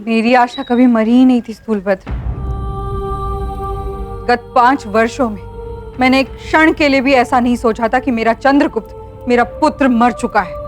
मेरी आशा कभी मरी ही नहीं थी स्थूलभद्र। गत 5 वर्षों में मैंने एक क्षण के लिए भी ऐसा नहीं सोचा था कि मेरा चंद्रगुप्त, मेरा पुत्र, मर चुका है।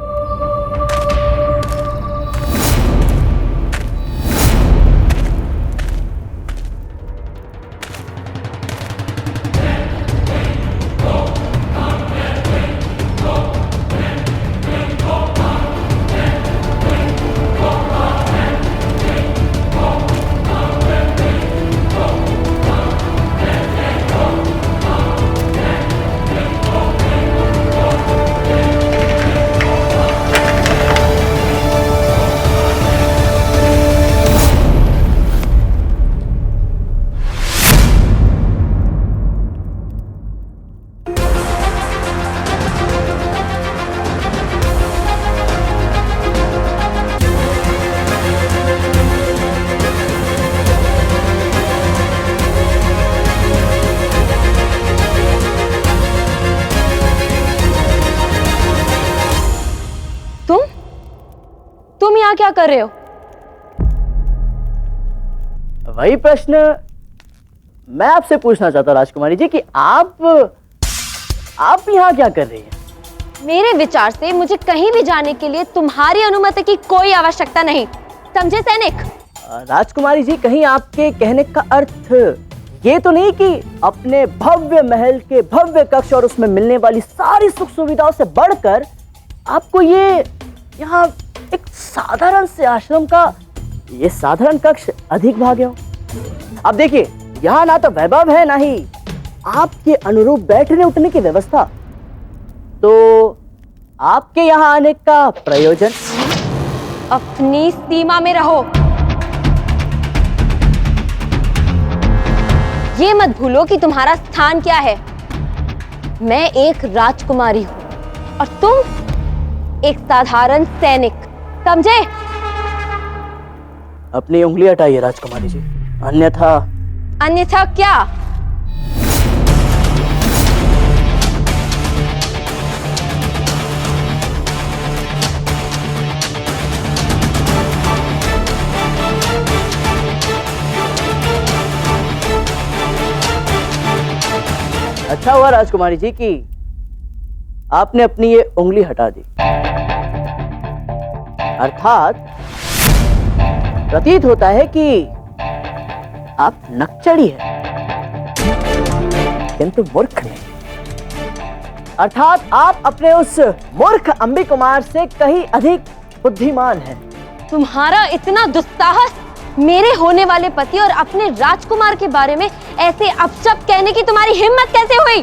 तुम यहाँ क्या कर रहे हो? वही प्रश्न मैं आपसे पूछना चाहता हूँ राजकुमारी जी कि आप यहाँ क्या कर रही हैं? मेरे विचार से मुझे कहीं भी जाने के लिए तुम्हारी अनुमति की कोई आवश्यकता नहीं, समझे सैनिक? राजकुमारी जी, कहीं आपके कहने का अर्थ ये तो नहीं कि अपने भव्य महल के भव्य कक्ष और उसमें मिलने वाली सारी सुख सुविधाओं से बढ़कर आपको ये यहाँ एक साधारण से आश्रम का ये साधारण कक्ष अधिक भाग्य हो? अब देखिए, यहाँ ना तो वैभव है, ना ही आपके अनुरूप बैठने उठने की व्यवस्था, तो आपके यहाँ आने का प्रयोजन? अपनी सीमा में रहो। ये मत भूलो कि तुम्हारा स्थान क्या है। मैं एक राजकुमारी हूं और तुम एक साधारण सैनिक, समझे? अपनी उंगली हटाइए राजकुमारी जी, अन्यथा। अन्यथा क्या? अच्छा हुआ राजकुमारी जी कि आपने अपनी ये उंगली हटा दी, अर्थात प्रतीत होता है कि आप नक्चड़ी हैं, किंतु मूर्ख नहीं। अर्थात आप अपने उस मूर्ख अंबी कुमार से कहीं अधिक बुद्धिमान हैं। तुम्हारा इतना दुस्साहस मेरे होने वाले पति और अपने राजकुमार के बारे में ऐसे अपशब्द कहने की तुम्हारी हिम्मत कैसे हुई?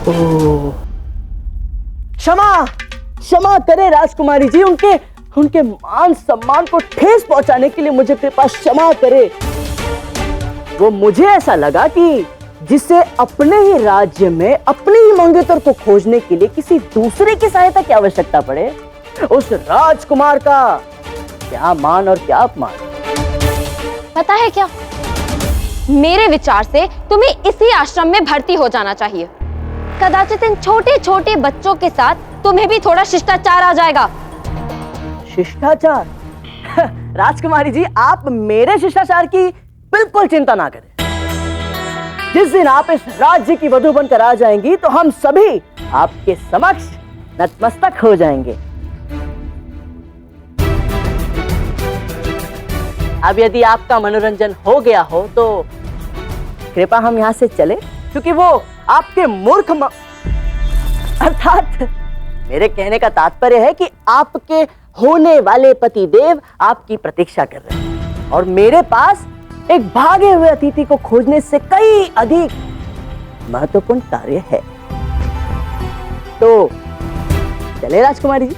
ओह, क्षमा करें राजकुमारी जी, उनके मान सम्मान को ठेस पहुंचाने के लिए मुझे कृपा क्षमा करे। वो मुझे ऐसा लगा कि जिसे अपने ही राज्य में अपने ही मंगेतर को खोजने के लिए किसी दूसरे की सहायता की आवश्यकता पड़े, उस राजकुमार का क्या मान और क्या अपमान। पता है क्या, मेरे विचार से तुम्हें इसी आश्रम में भर्ती हो जाना चाहिए। कदाचित इन छोटे छोटे बच्चों के साथ तुम्हें भी थोड़ा शिष्टाचार आ जाएगा। शिष्टाचार? राजकुमारी जी, आप मेरे शिष्टाचार की बिल्कुल चिंता ना करें। जिस दिन आप इस राज्य की वधू बनकर आ जाएंगी तो हम सभी आपके समक्ष नतमस्तक हो जाएंगे। अब यदि आपका मनोरंजन हो गया हो तो कृपया हम यहाँ से चले, क्योंकि वो आपके मूर्ख अर्थात मेरे कहने का तात्पर्य है कि आपके होने वाले पति देव आपकी प्रतीक्षा कर रहे हैं और मेरे पास एक भागे हुए अतिथि को खोजने से कई अधिक महत्वपूर्ण कार्य है। तो चले राजकुमारी जी।